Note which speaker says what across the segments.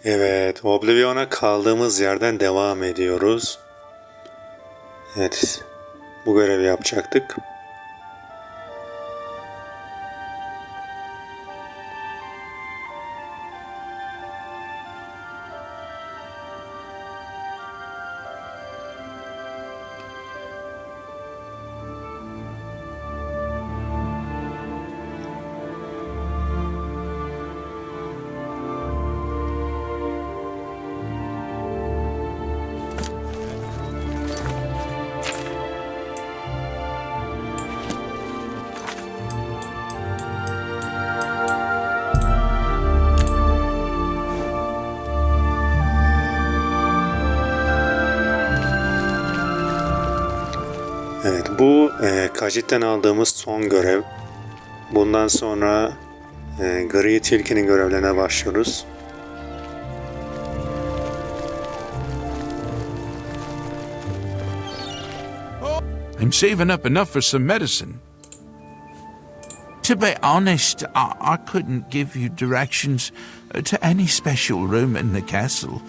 Speaker 1: Evet, Oblivion'a kaldığımız yerden devam ediyoruz. Evet, bu görevi yapacaktık. Evet, bu Kajit'ten aldığımız son görev. Bundan sonra Gri Tilki'nin görevlerine başlıyoruz.
Speaker 2: I'm saving up enough for some medicine. To be honest, I couldn't give you directions to any special room in the castle.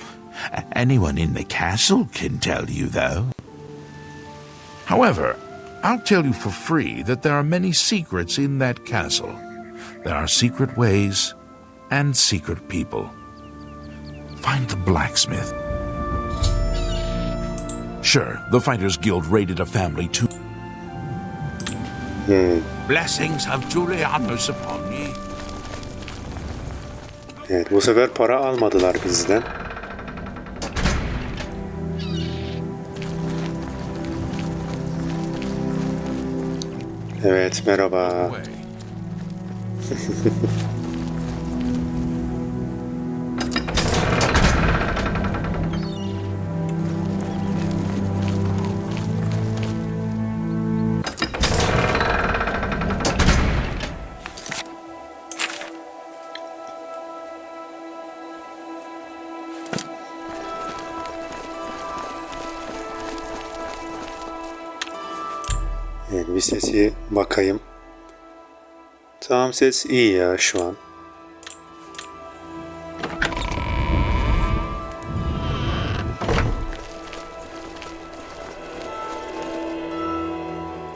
Speaker 2: Anyone in the castle can tell you, though. However, I'll tell you for free that there are many secrets in that castle. There are secret ways and secret people. Find the blacksmith. Sure, the Fighters Guild raided a family too. Blessings of Julianus upon ye.
Speaker 1: Evet, bu sefer para almadılar bizden. Evet, merhaba. Evet, bir sesi bakayım. Tamam, ses iyi ya şu an.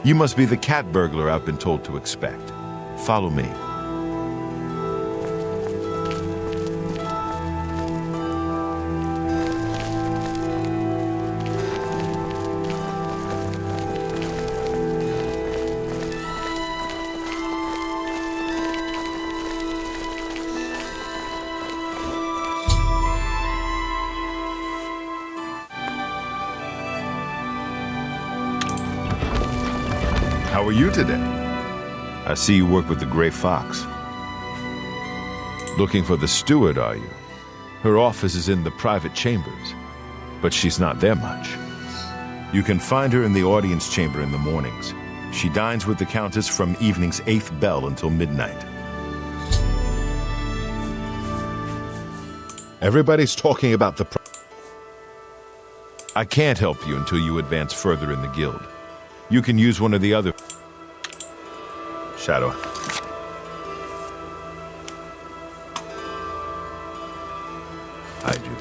Speaker 3: You must be the cat burglar I've been told to expect. Follow me. How are you today? I see you work with the Gray Fox. Looking for the steward, are you? Her office is in the private chambers, but she's not there much. You can find her in the audience chamber in the mornings. She dines with the Countess from evening's 8th bell until midnight. Everybody's talking about the... I can't help you until you advance further in the guild. You can use one of the other... Shadow. Hide you.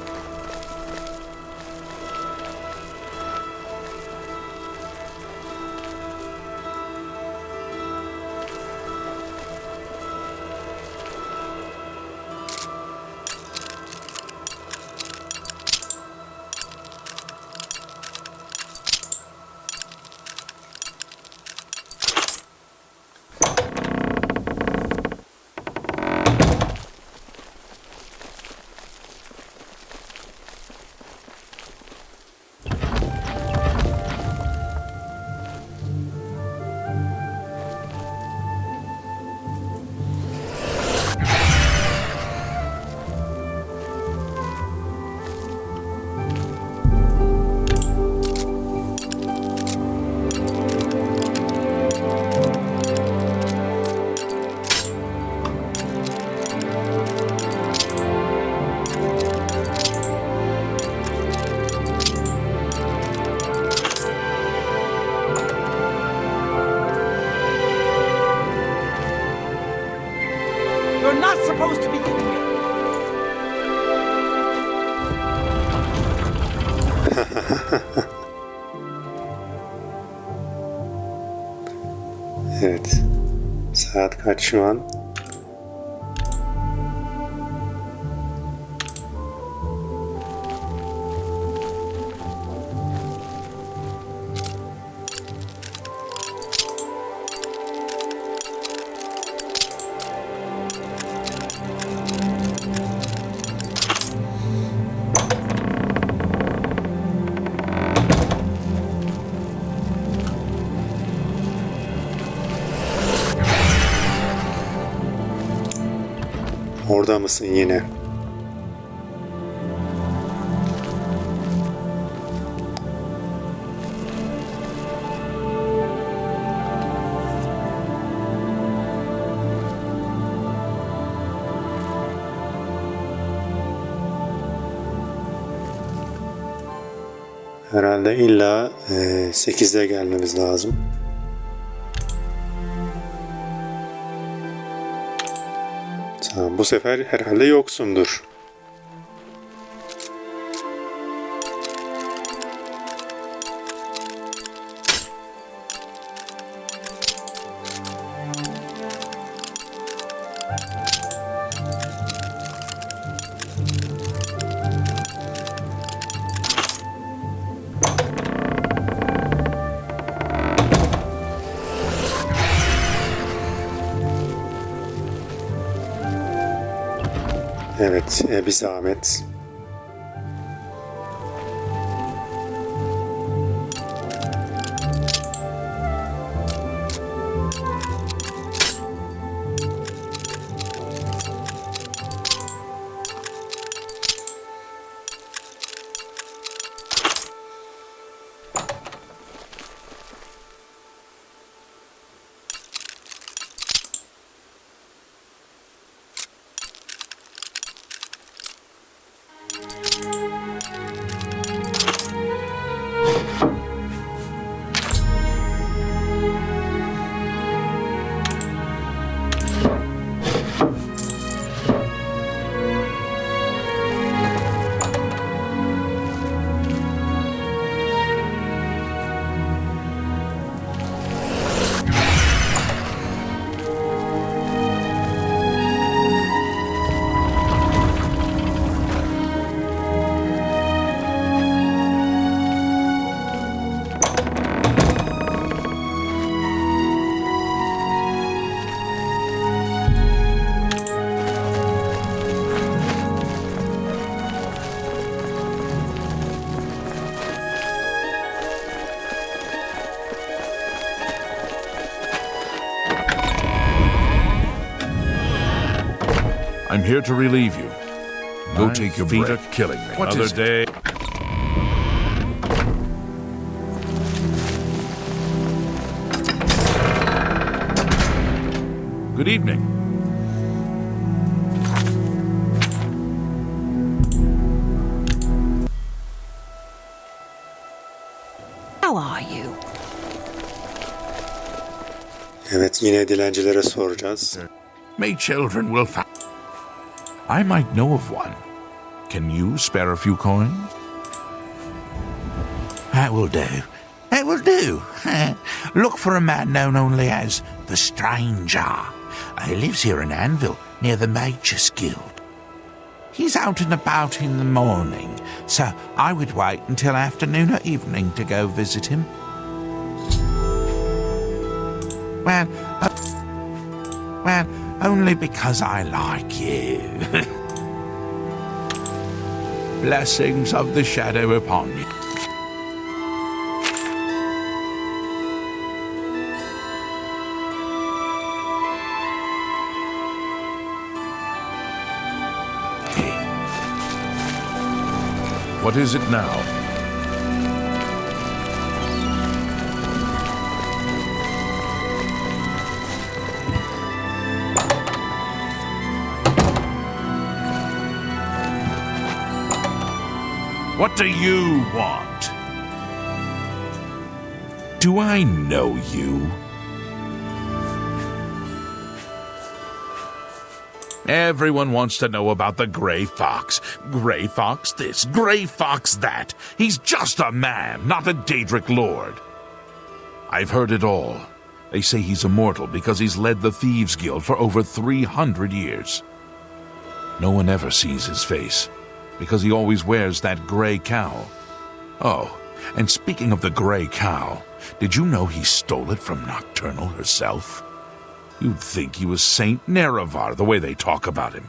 Speaker 1: Evet. Saat kaç şu an? Orada mısın yine? Herhalde illa 8'de gelmemiz lazım. Tamam, bu sefer herhalde yoksundur. Evet, bir zahmet.
Speaker 2: I'm here to relieve you. Go take your break.
Speaker 4: Feet are killing me.
Speaker 2: What
Speaker 4: Another
Speaker 2: is it?
Speaker 4: day.
Speaker 2: Good evening.
Speaker 5: How are you?
Speaker 1: Evet, yine dilencilere soracağız.
Speaker 2: May children will find. I might know of one. Can you spare a few coins?
Speaker 6: That will do. That will do. Look for a man known only as the Stranger. He lives here in Anvil, near the Mage's Guild. He's out and about in the morning, so I would wait until afternoon or evening to go visit him. Well, only because I like you.
Speaker 2: Blessings of the shadow upon you. What is it now? What do you want? Do I know you? Everyone wants to know about the Grey Fox. Grey Fox this, Grey Fox that. He's just a man, not a Daedric lord. I've heard it all. They say he's immortal because he's led the Thieves' Guild for over 300 years. No one ever sees his face, because he always wears that gray cowl. Oh, and speaking of the gray cowl, did you know he stole it from Nocturnal herself? You'd think he was Saint Nerevar, the way they talk about him.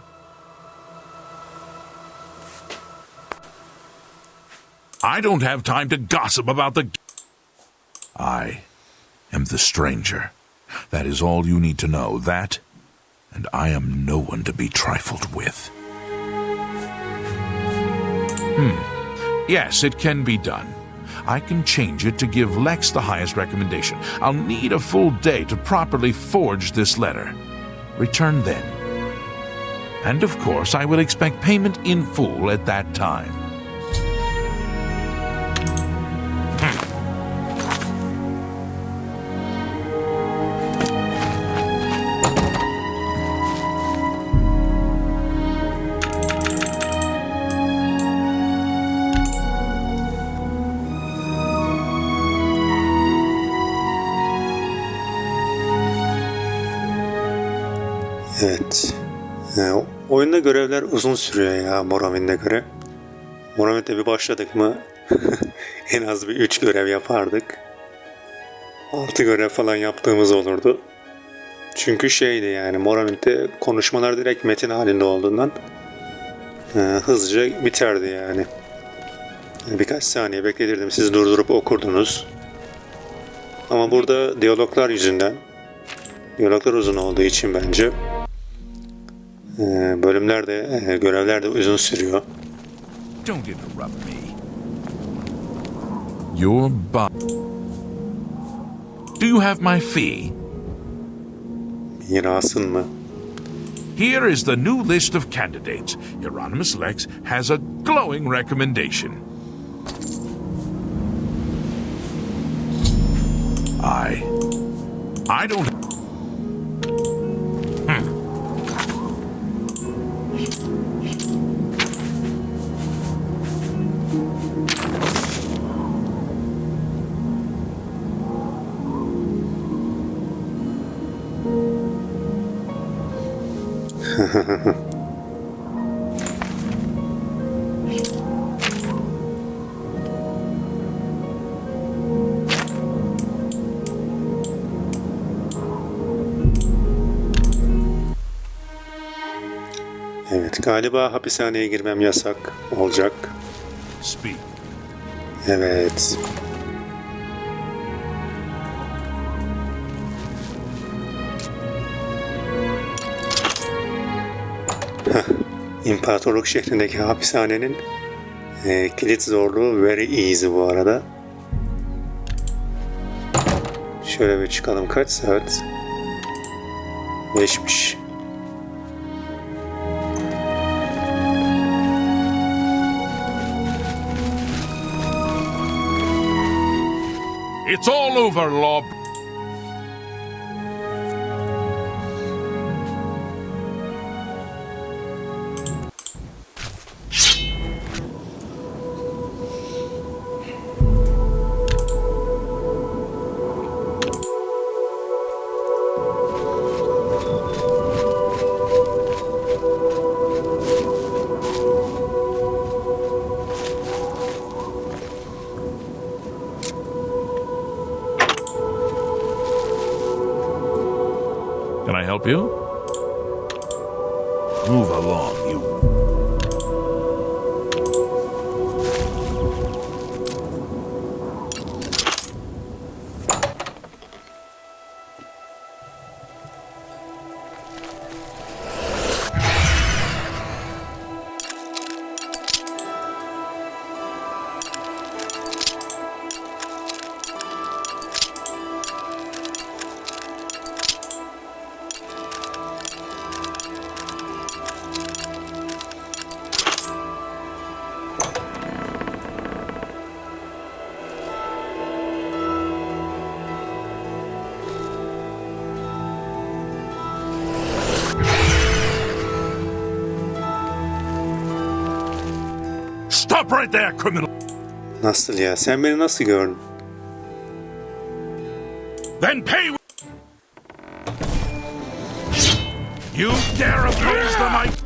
Speaker 2: I don't have time to gossip about the... I am the stranger. That is all you need to know, that, and I am no one to be trifled with. Yes, it can be done. I can change it to give Lex the highest recommendation. I'll need a full day to properly forge this letter. Return then. And of course, I will expect payment in full at that time.
Speaker 1: Evet. Oyunda görevler uzun sürüyor ya Morrowind'e göre. Morrowind'e bir başladık mı en az bir 3 görev yapardık. 6 görev falan yaptığımız olurdu. Çünkü şeydi yani Morrowind'de konuşmalar direkt metin halinde olduğundan hızlıca biterdi yani. Birkaç saniye bekletirdim, siz durdurup okurdunuz. Ama burada diyaloglar yüzünden, diyaloglar uzun olduğu için bence bölümler de görevler de uzun sürüyor.
Speaker 2: Don't interrupt me. Your Do you have my fee?
Speaker 1: Mirasın mı?
Speaker 2: Here is the new list of candidates. Hieronymus Lex has a glowing recommendation. I don't...
Speaker 1: Evet, galiba hapishaneye girmem yasak olacak.
Speaker 2: Speak.
Speaker 1: Evet. İmparatorluk şehrindeki hapishanenin kilit zorluğu very easy bu arada. Şöyle bir çıkalım, kaç saat? 5'miş.
Speaker 2: It's all over, Lob. Can I help you? Move along, you. Stop right there, criminal!
Speaker 1: Nasıl ya? Sen beni nasıl gördün?
Speaker 2: Then pay. You dare oppose the might?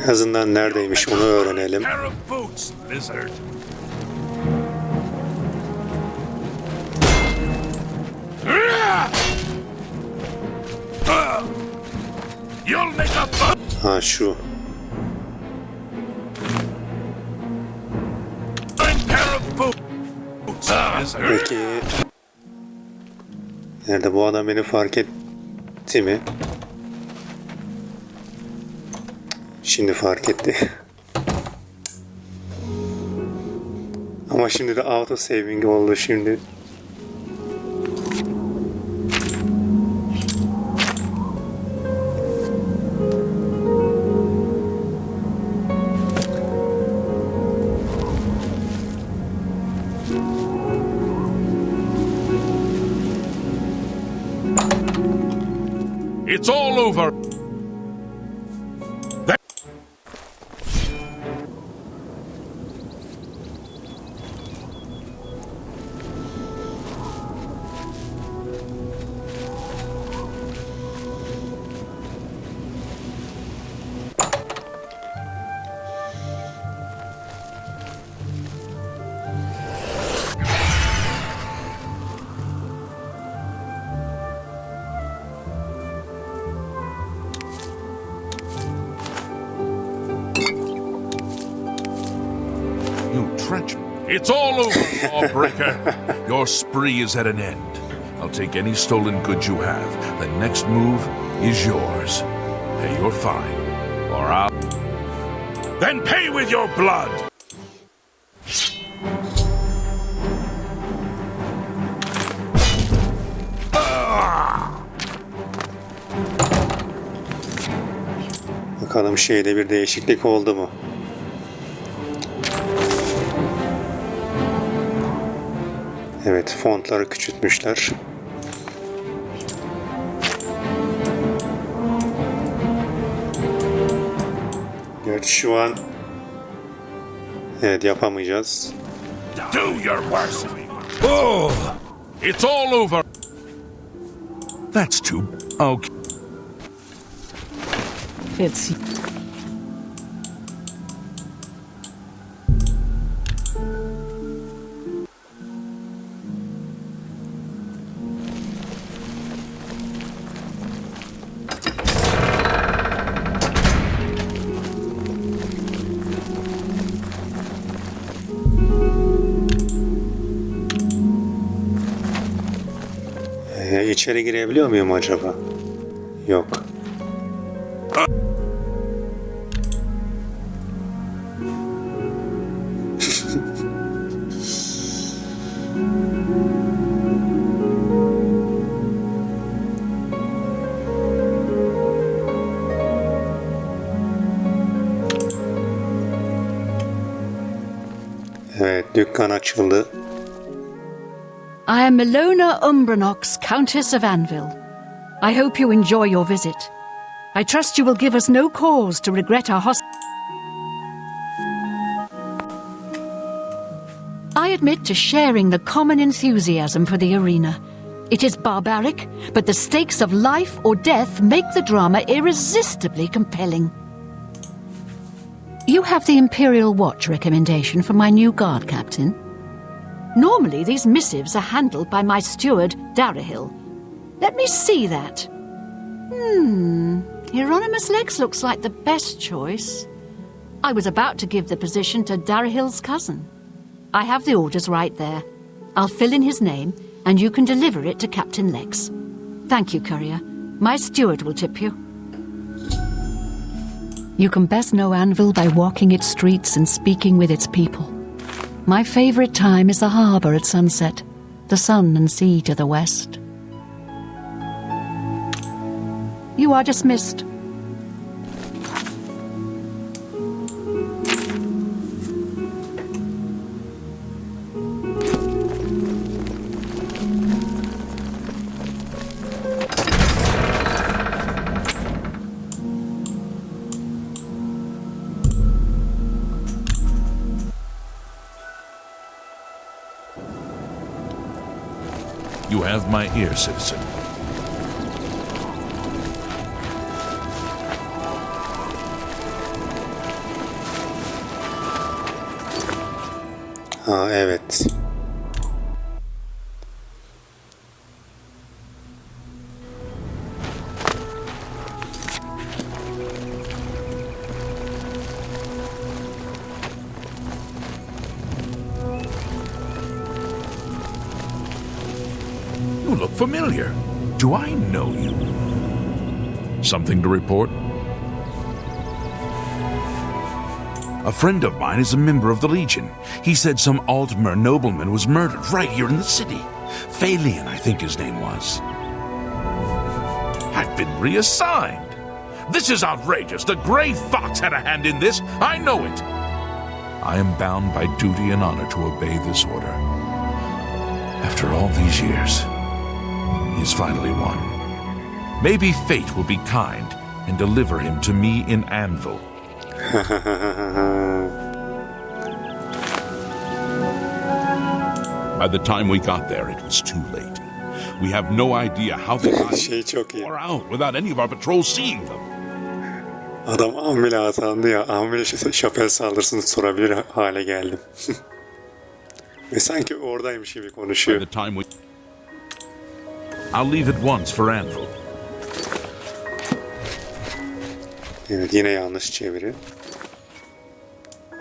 Speaker 1: En azından neredeymiş onu öğrenelim.
Speaker 2: Pair of boots, lizard. You'll make a
Speaker 1: Ha şu.
Speaker 2: pair of boots, lizard.
Speaker 1: Peki. Nerede bu adam beni fark etti mi? Şimdi fark etti. Ama şimdi de auto saving oldu şimdi.
Speaker 2: It's all over. It's all over, lawbreaker. Your spree is at an end. I'll take any stolen goods you have. The next move is yours. Pay your fine, or I'll... Then pay with your blood!
Speaker 1: Bakalım şeyde bir değişiklik oldu mu? Evet, fontları küçültmüşler. Gerçi şu an evet yapamayacağız.
Speaker 2: Do your worst. Oh, it's all over. That's too... Okay.
Speaker 5: It's
Speaker 1: İçeri girebiliyor muyum acaba? Yok. Evet, dükkan açıldı.
Speaker 5: I am Milona Umbranox, Countess of Anvil. I hope you enjoy your visit. I trust you will give us no cause to regret our I admit to sharing the common enthusiasm for the arena. It is barbaric, but the stakes of life or death make the drama irresistibly compelling. You have the Imperial Watch recommendation from my new guard captain. Normally, these missives are handled by my steward, Darahil. Let me see that. Hieronymus Lex looks like the best choice. I was about to give the position to Darahil's cousin. I have the orders right there. I'll fill in his name, and you can deliver it to Captain Lex. Thank you, courier. My steward will tip you. You can best know Anvil by walking its streets and speaking with its people. My favorite time is the harbor at sunset, the sun and sea to the west. You are dismissed.
Speaker 2: You have my ear, citizen.
Speaker 1: Ha evet.
Speaker 2: You look familiar. Do I know you? Something to report? A friend of mine is a member of the Legion. He said some Altmer nobleman was murdered right here in the city. Phalian, I think his name was. I've been reassigned. This is outrageous. The Grey Fox had a hand in this. I know it. I am bound by duty and honor to obey this order. After all these years, he has finally won. Maybe fate will be kind and deliver him to me in Anvil. By the time we got there, it was too late. We have no idea how the guys
Speaker 1: çok iyi.
Speaker 2: were out without any of our patrols seeing them.
Speaker 1: Adam Ambil'e atandı ya. Ambil'e şapel saldırısını sorabilir hale geldim. Ve sanki oradaymış gibi
Speaker 2: By
Speaker 1: konuşuyor.
Speaker 2: the time we... I'll leave at once for Anvil.
Speaker 1: Evet, yine yanlış çeviri.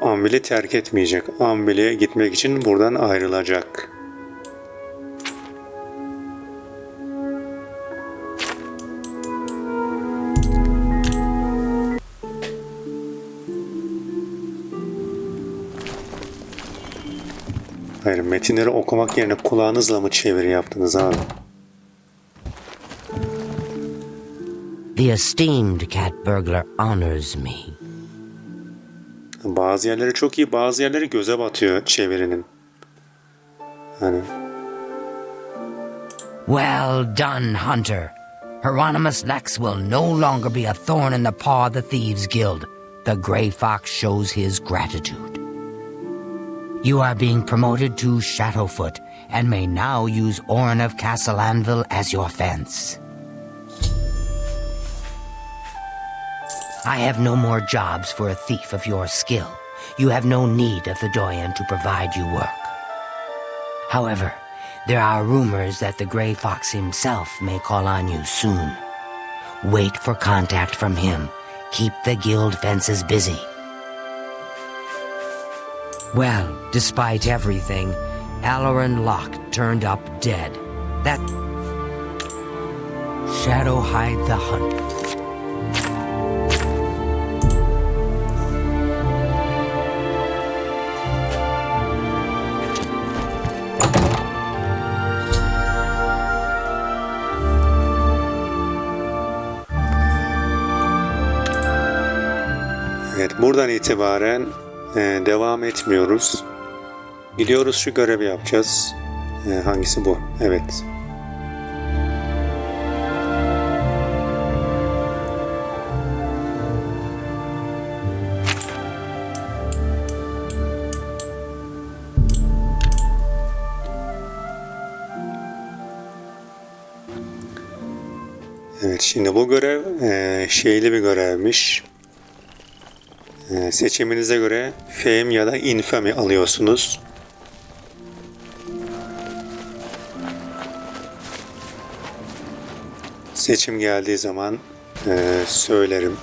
Speaker 1: Ambil'i terk etmeyecek. Ambil'e gitmek için buradan ayrılacak. Hayır, metinleri okumak yerine kulağınızla mı çeviri yaptınız abi?
Speaker 4: The esteemed cat burglar honors me.
Speaker 1: Bazı yerleri çok iyi, bazı yerleri göze batıyor çevirinin. Hani
Speaker 4: Well done, Hunter. Hieronymus Lex will no longer be a thorn in the paw of the Thieves Guild. The Grey Fox shows his gratitude. You are being promoted to Shadowfoot and may now use Orin of Castle Anvil as your fence. I have no more jobs for a thief of your skill. You have no need of the Doyen to provide you work. However, there are rumors that the Grey Fox himself may call on you soon. Wait for contact from him. Keep the guild fences busy. Well, despite everything, Alarin Locke turned up dead. That... Shadow hide the hunt.
Speaker 1: evet, buradan itibaren devam etmiyoruz. Gidiyoruz, şu görevi yapacağız. Hangisi bu? Evet. Evet, şimdi bu görev şeyli bir görevmiş. Seçiminize göre Fame ya da Infamy alıyorsunuz. Seçim geldiği zaman söylerim.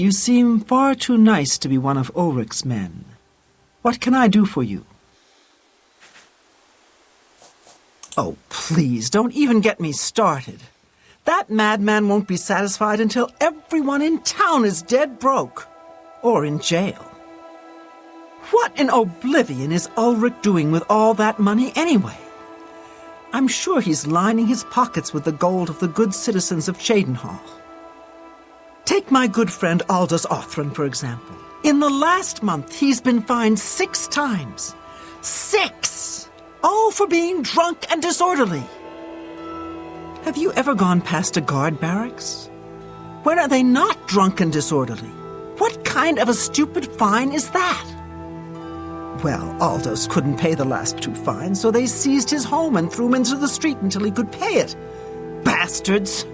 Speaker 7: You seem far too nice to be one of Ulrich's men. What can I do for you? Oh, please, don't even get me started. That madman won't be satisfied until everyone in town is dead broke. Or in jail. What in Oblivion is Ulrich doing with all that money anyway? I'm sure he's lining his pockets with the gold of the good citizens of Cheydinhal. Take my good friend Aldous Othran, for example. In the last month, he's been fined 6 times. 6! All for being drunk and disorderly. Have you ever gone past a guard barracks? When are they not drunk and disorderly? What kind of a stupid fine is that? Well, Aldous couldn't pay the last 2 fines, so they seized his home and threw him into the street until he could pay it. Bastards!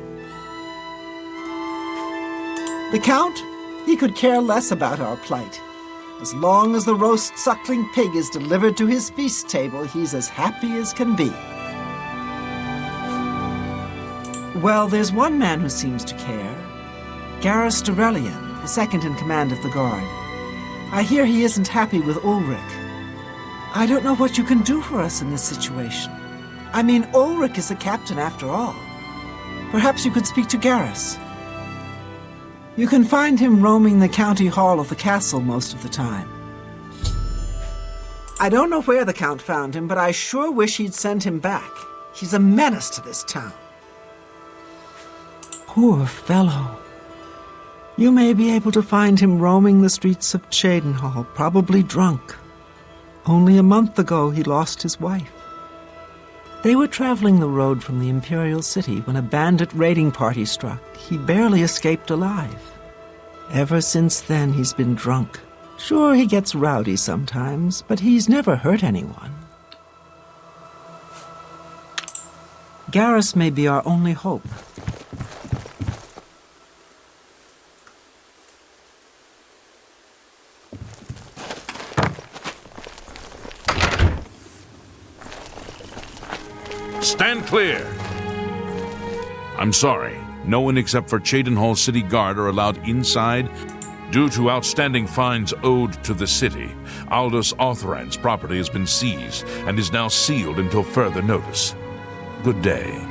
Speaker 7: The Count, he could care less about our plight. As long as the roast suckling pig is delivered to his feast table, he's as happy as can be. Well, there's one man who seems to care. Garrus Dorelian, the second in command of the guard. I hear he isn't happy with Ulrich. I don't know what you can do for us in this situation. I mean, Ulrich is the captain after all. Perhaps you could speak to Garrus. You can find him roaming the county hall of the castle most of the time. I don't know where the Count found him, but I sure wish he'd send him back. He's a menace to this town. Poor fellow. You may be able to find him roaming the streets of Cheydinhal, probably drunk. Only a month ago he lost his wife. They were traveling the road from the Imperial City when a bandit raiding party struck. He barely escaped alive. Ever since then he's been drunk. Sure, he gets rowdy sometimes, but he's never hurt anyone. Garrus may be our only hope.
Speaker 2: Stand clear! I'm sorry. No one except for Cheydinhal City Guard are allowed inside due to outstanding fines owed to the city. Aldous Othran's property has been seized and is now sealed until further notice. Good day.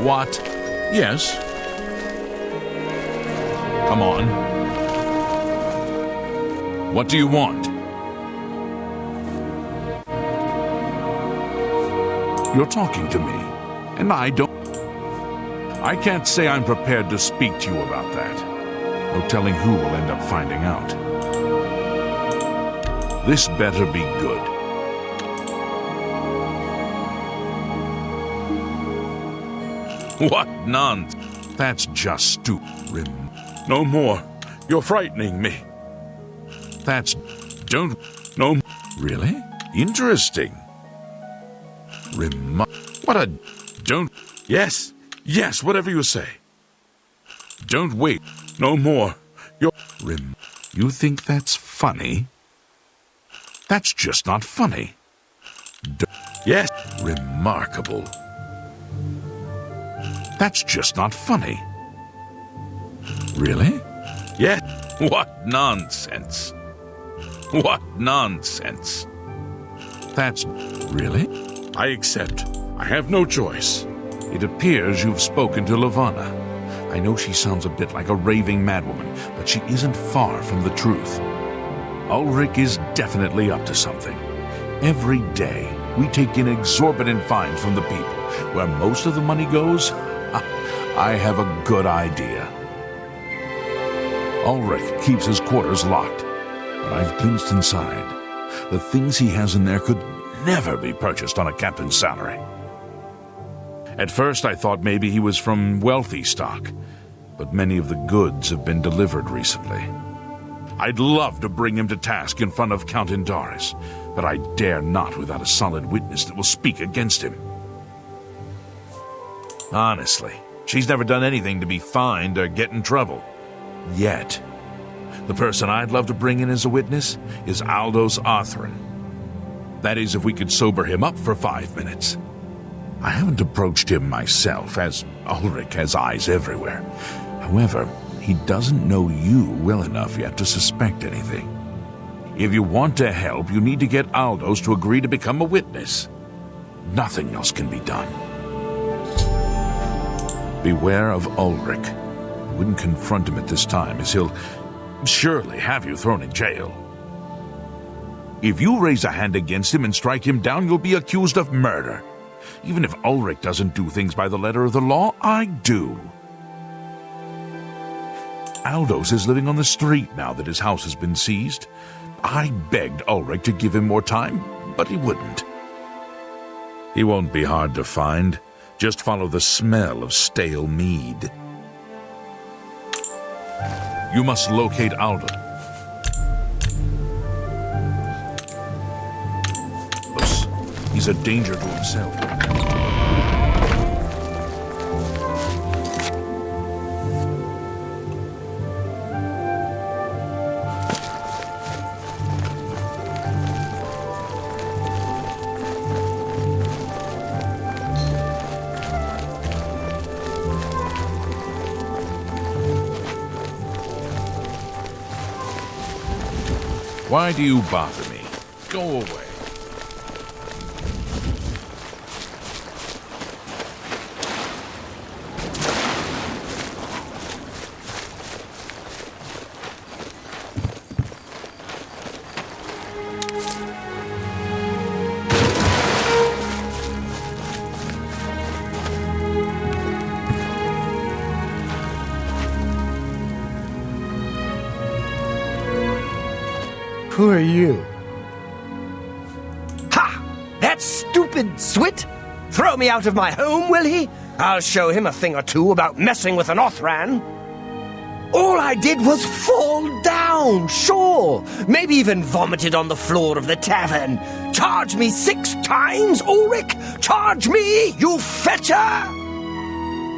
Speaker 2: What? Yes. Come on. What do you want? You're talking to me, and I can't say I'm prepared to speak to you about that. No telling who will end up finding out. This better be good. What nonsense! That's just stupid. No more. You're frightening me. No. Really? Interesting. Yes, whatever you say. Don't wait. No more. You think that's funny? That's just not funny. Yes. Remarkable. That's just not funny. Really? Yes. What nonsense. What nonsense. That's... Really? I accept. I have no choice. It appears you've spoken to Levana. I know she sounds a bit like a raving madwoman, but she isn't far from the truth. Ulrich is definitely up to something. Every day, we take in exorbitant fines from the people. Where most of the money goes, I have a good idea. Ulrich keeps his quarters locked, but I've glimpsed inside. The things he has in there could never be purchased on a captain's salary. At first, I thought maybe he was from wealthy stock, but many of the goods have been delivered recently. I'd love to bring him to task in front of Count Indaris, but I dare not without a solid witness that will speak against him. Honestly, she's never done anything to be fined or get in trouble. Yet. The person I'd love to bring in as a witness is Aldous Arthrin. That is, if we could sober him up for 5 minutes. I haven't approached him myself, as Ulrich has eyes everywhere. However, he doesn't know you well enough yet to suspect anything. If you want to help, you need to get Aldous to agree to become a witness. Nothing else can be done. Beware of Ulrich. Wouldn't confront him at this time, as he'll surely have you thrown in jail. If you raise a hand against him and strike him down, you'll be accused of murder. Even if Ulrich doesn't do things by the letter of the law, I do. Aldous is living on the street now that his house has been seized. I begged Ulrich to give him more time, but he wouldn't. He won't be hard to find. Just follow the smell of stale mead. You must locate Aldous. He's a danger to himself. Why do you bother me? Go away.
Speaker 8: Who are you? Ha! That stupid Swit? Throw me out of my home, will he? I'll show him a thing or two about messing with an Othran. All I did was fall down, sure. Maybe even vomited on the floor of the tavern. Charge me 6 times, Ulrich? Charge me, you fetcher!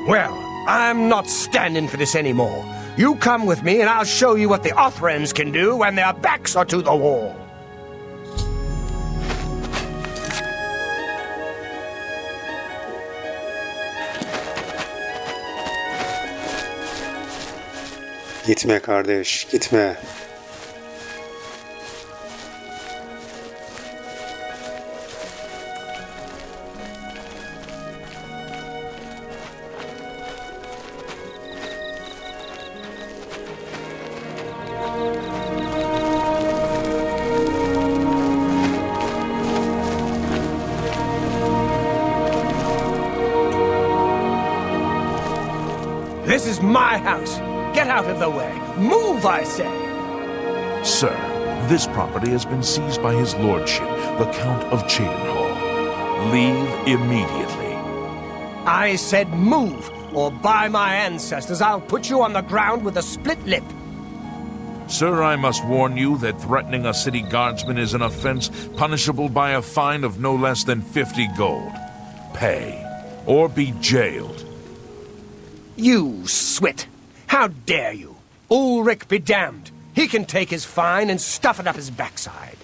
Speaker 8: Well, I'm not standing for this anymore. You come with me and I'll show you what the Othrans can do when their backs are to the wall.
Speaker 1: Gitme kardeş, gitme.
Speaker 8: This is my house. Get out of the way. Move, I say.
Speaker 2: Sir, this property has been seized by his lordship, the Count of CHEYDINHAL. Leave immediately.
Speaker 8: I said move, or by my ancestors, I'll put you on the ground with a split lip.
Speaker 2: Sir, I must warn you that threatening a city guardsman is an offense punishable by a fine of no less than 50 gold. Pay, or be jailed.
Speaker 8: You Swit! How dare you? Ulrich be damned. He can take his fine and stuff it up his backside.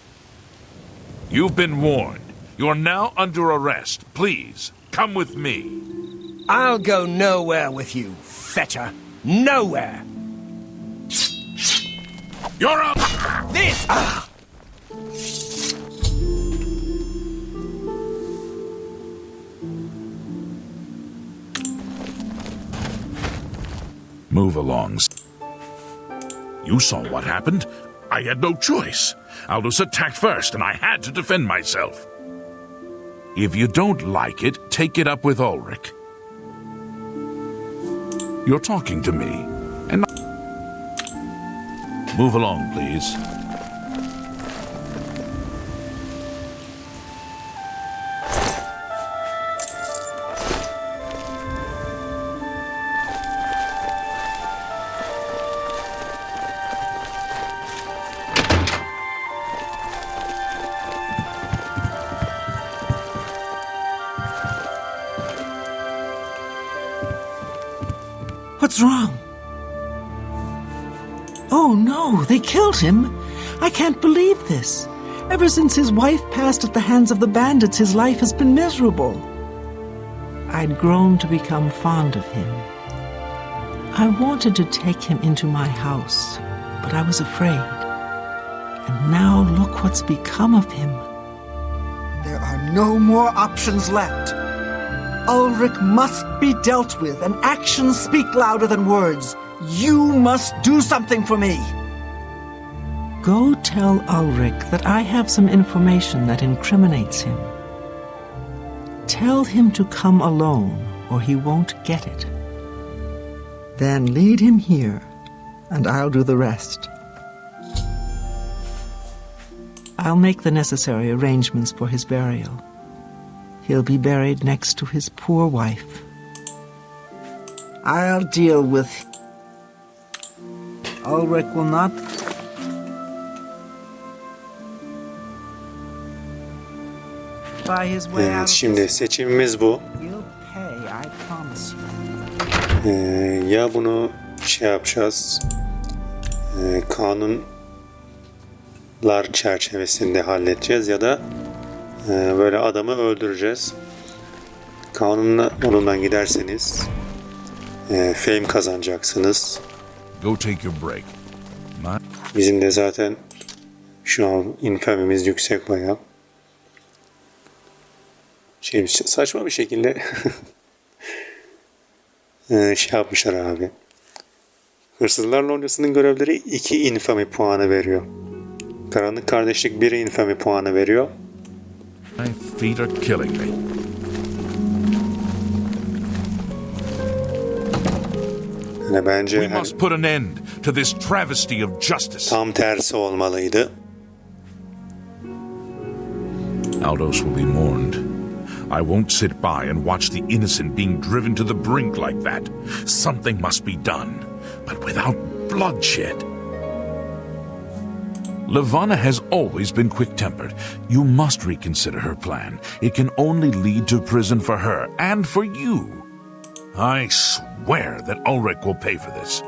Speaker 2: You've been warned. You're now under arrest. Please, come with me.
Speaker 8: I'll go nowhere with you, fetcher. Nowhere.
Speaker 2: You're up!
Speaker 8: This...
Speaker 2: Move along. You saw what happened. I had no choice. Aldous attacked first, and I had to defend myself. If you don't like it, take it up with Ulrich. You're talking to me, and move along, please.
Speaker 7: What's wrong? Oh no, they killed him. I can't believe this. Ever since his wife passed at the hands of the bandits, his life has been miserable. I'd grown to become fond of him. I wanted to take him into my house, but I was afraid. And now look what's become of him. There are no more options left. Ulrich must be dealt with, and actions speak louder than words. You must do something for me. Go tell Ulrich that I have some information that incriminates him. Tell him to come alone, or he won't get it. Then lead him here, and I'll do the rest. I'll make the necessary arrangements for his burial. He'll be buried next to his poor wife. I'll deal with... Ulrich will not... By his way
Speaker 1: Evet,
Speaker 7: out of
Speaker 1: şimdi
Speaker 7: this,
Speaker 1: seçimimiz bu.
Speaker 7: he'll pay, I promise you.
Speaker 1: Ya bunu şey yapacağız, kanunlar çerçevesinde halledeceğiz ya da böyle adamı öldüreceğiz. Kanunla yolundan giderseniz fame kazanacaksınız.
Speaker 2: Go take your break.
Speaker 1: Bizim de zaten şu an infamimiz yüksek bayağı. Saçma bir şekilde şey yapmışlar abi. Hırsızlar Loncası'nın görevleri 2 infamy puanı veriyor. Karanlık Kardeşlik 1 infamy puanı veriyor.
Speaker 2: My feet are killing me.
Speaker 1: Yani bence
Speaker 2: We must put an end to this travesty of justice.
Speaker 1: tam tersi olmalıydı.
Speaker 2: Aldos will be mourned. I won't sit by and watch the innocent being driven to the brink like that. Something must be done, but without bloodshed. Levana has always been quick-tempered. You must reconsider her plan. It can only lead to prison for her and for you. I swear that Ulrich will pay for this.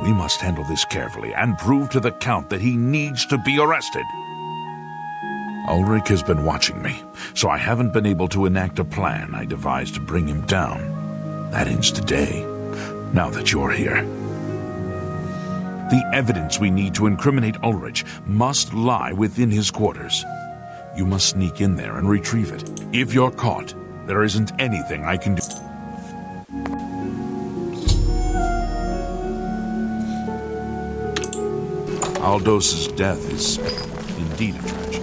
Speaker 2: We must handle this carefully and prove to the Count that he needs to be arrested. Ulrich has been watching me, so I haven't been able to enact a plan I devised to bring him down. That ends today, now that you're here. The evidence we need to incriminate Ulrich must lie within his quarters. You must sneak in there and retrieve it. If you're caught, there isn't anything I can do. Aldos's death is indeed a tragedy.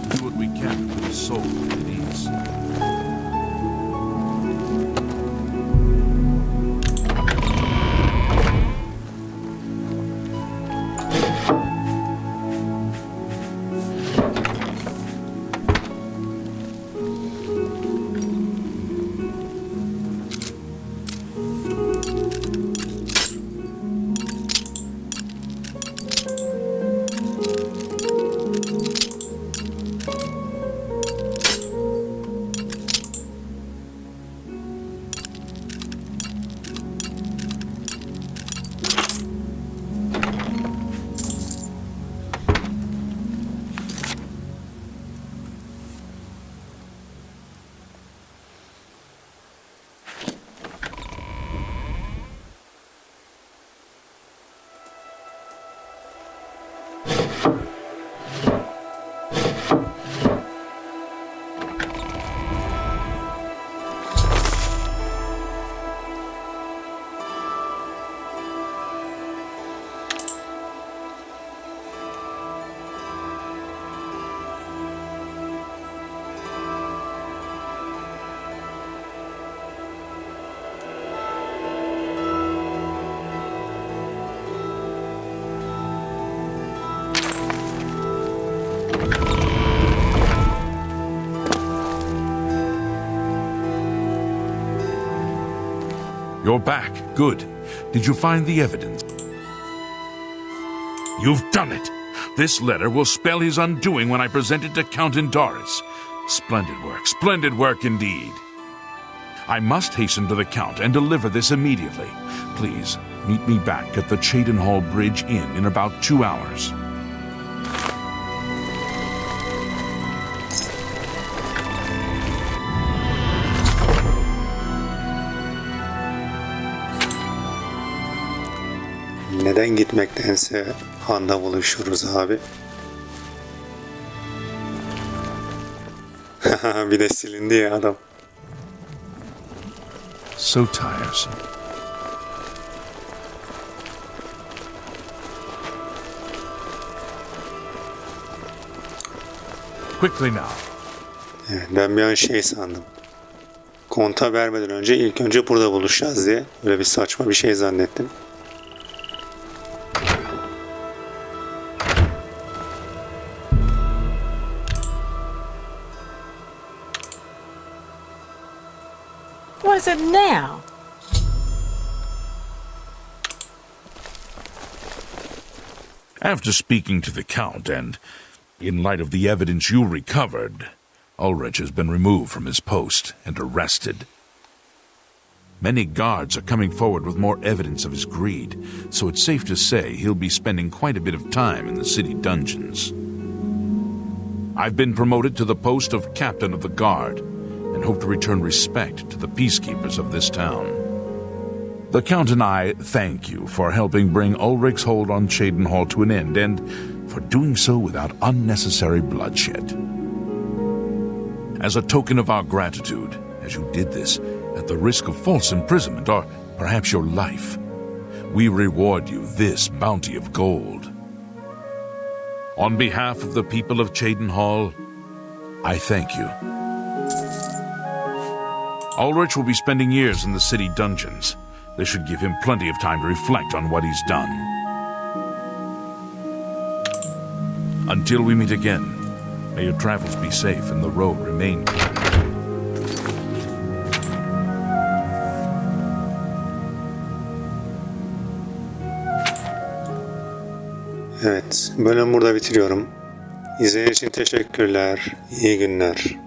Speaker 2: Do what we can to put his soul at ease. You're back. Good. Did you find the evidence? You've done it. This letter will spell his undoing when I present it to Count Indaris. Splendid work indeed. I must hasten to the Count and deliver this immediately. Please, meet me back at the Cheydinhal Bridge Inn in about 2 hours.
Speaker 1: Neden gitmektense Han'da buluşuruz abi. Bir de silindi ya adam.
Speaker 2: So tiresome. Quickly now.
Speaker 1: Evet, ben bir an şey sandım. Konta vermeden önce ilk önce burada buluşacağız diye. Böyle bir saçma bir şey zannettim.
Speaker 9: What is it now?
Speaker 2: After speaking to the Count and in light of the evidence you recovered, Ulrich has been removed from his post and arrested. Many guards are coming forward with more evidence of his greed, so it's safe to say he'll be spending quite a bit of time in the city dungeons. I've been promoted to the post of Captain of the Guard, and hope to return respect to the peacekeepers of this town. The Count and I thank you for helping bring Ulrich's hold on Cheydinhal to an end, and for doing so without unnecessary bloodshed. As a token of our gratitude, as you did this at the risk of false imprisonment or perhaps your life, we reward you this bounty of gold. On behalf of the people of Cheydinhal, I thank you. Ulrich will be spending years in the city dungeons. This should give him plenty of time to reflect on what he's done. Until we meet again, may your travels be safe and the road remain.
Speaker 1: Evet, bölümü burada bitiriyorum. İzlediğiniz için teşekkürler. İyi günler.